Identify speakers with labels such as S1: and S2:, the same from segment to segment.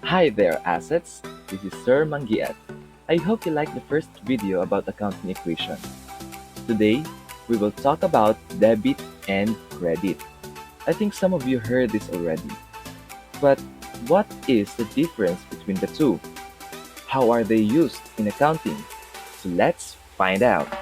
S1: Hi there, assets. This is Sir Mangiat. I hope you liked the first video about accounting equation. Today, we will talk about debit and credit. I think some of you heard this already. But what is the difference between the two? How are they used in accounting? So let's find out.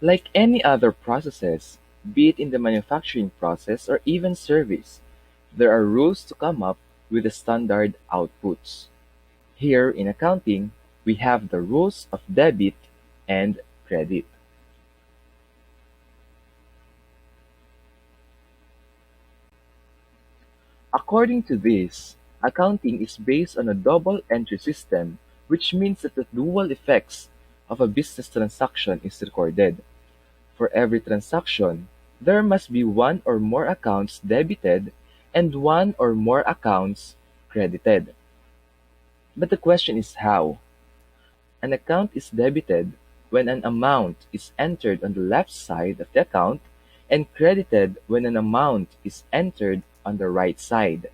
S1: Like any other processes, be it in the manufacturing process or even service, there are rules to come up with the standard outputs. Here in accounting, we have the rules of debit and credit. According to this, accounting is based on a double entry system, which means that the dual effects of a business transaction is recorded. For every transaction, there must be one or more accounts debited and one or more accounts credited. But the question is how? An account is debited when an amount is entered on the left side of the account and credited when an amount is entered on the right side.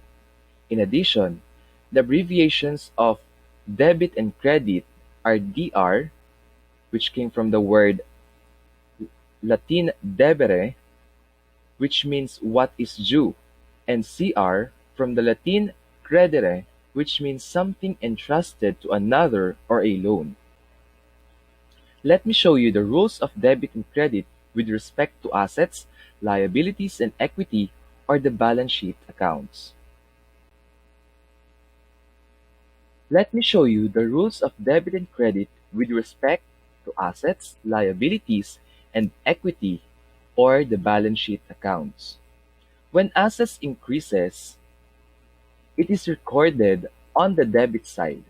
S1: In addition, the abbreviations of debit and credit are DR, which came from the word Latin debere, which means what is due, and CR from the Latin credere, which means something entrusted to another or a loan. Let me show you the rules of debit and credit with respect to assets, liabilities, and equity, or the balance sheet accounts. Let me show you the rules of debit and credit with respect to assets, liabilities, and equity, or the balance sheet accounts. When assets increases, it is recorded on the debit side.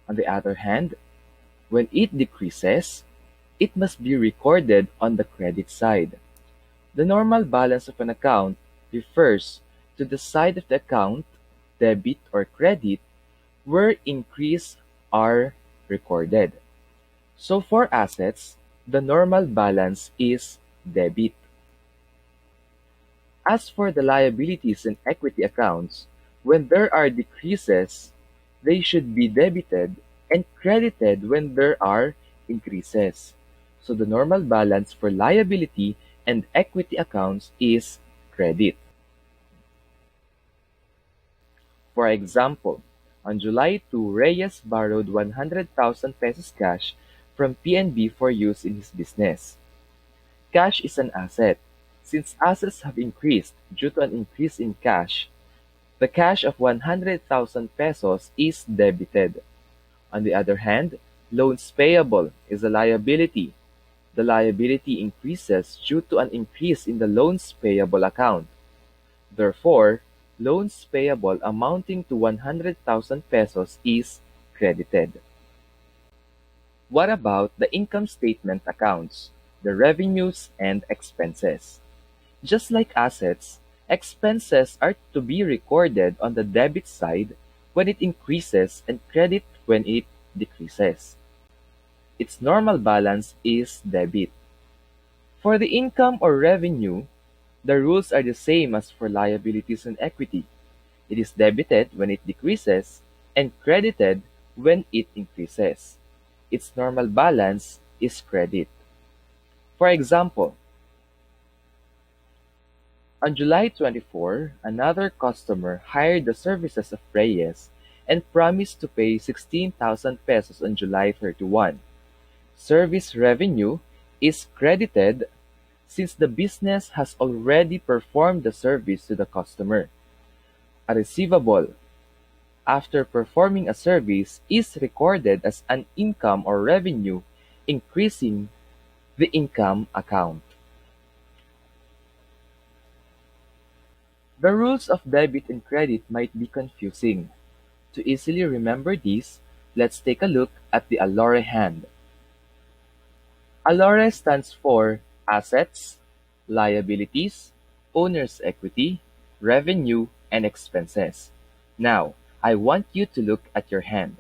S1: On the other hand, when it decreases, it must be recorded on the credit side. The normal balance of an account refers to the side of the account, debit or credit, where increase are recorded. So for assets, the normal balance is debit. As for the liabilities and equity accounts, when there are decreases, they should be debited and credited when there are increases. So the normal balance for liability and equity accounts is credit. For example, on July 2, Reyes borrowed 100,000 pesos cash from PNB for use in his business. Cash is an asset. Since assets have increased due to an increase in cash, the cash of 100,000 pesos is debited. On the other hand, loans payable is a liability. The liability increases due to an increase in the loans payable account. Therefore, loans payable amounting to 100,000 pesos is credited. What about the income statement accounts, the revenues and expenses? Just like assets, expenses are to be recorded on the debit side when it increases and credit when it decreases. Its normal balance is debit. For the income or revenue, the rules are the same as for liabilities and equity. It is debited when it decreases and credited when it increases. Its normal balance is credit. For example, on July 24, another customer hired the services of Reyes and promised to pay 16,000 pesos on July 31. Service revenue is credited since the business has already performed the service to the customer. A receivable after performing a service is recorded as an income or revenue, increasing the income account. The rules of debit and credit might be confusing. To easily remember these, let's take a look at the Allure hand. Allure stands for assets, liabilities, owner's equity, revenue, and expenses. Now, I want you to look at your hand.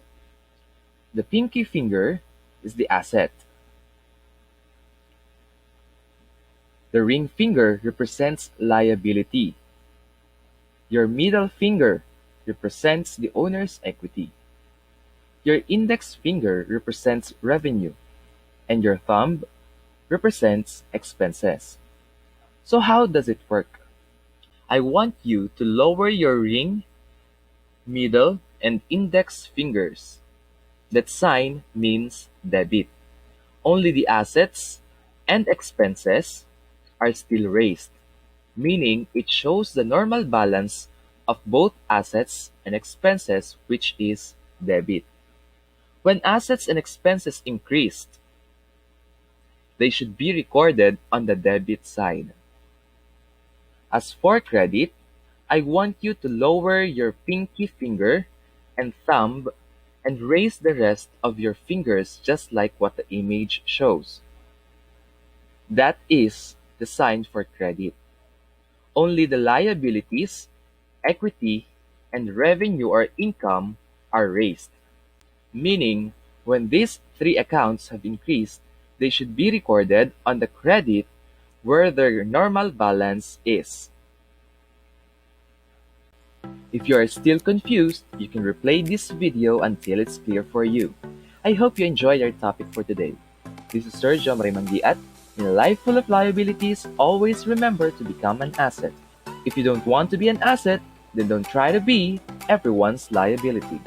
S1: The pinky finger is the asset. The ring finger represents liability. Your middle finger represents the owner's equity. Your index finger represents revenue, and your thumb represents expenses. So how does it work? I want you to lower your ring, middle, and index fingers. That sign means debit. Only the assets and expenses are still raised, meaning it shows the normal balance of both assets and expenses, which is debit. When assets and expenses increased, they should be recorded on the debit side. As for credit, I want you to lower your pinky finger and thumb and raise the rest of your fingers just like what the image shows. That is the sign for credit. Only the liabilities, equity, and revenue or income are raised, meaning when these three accounts have increased, they should be recorded on the credit where their normal balance is. If you are still confused, you can replay this video until it's clear for you. I hope you enjoyed our topic for today. This is Sergio Marimangiat. In a life full of liabilities, always remember to become an asset. If you don't want to be an asset, then don't try to be everyone's liability.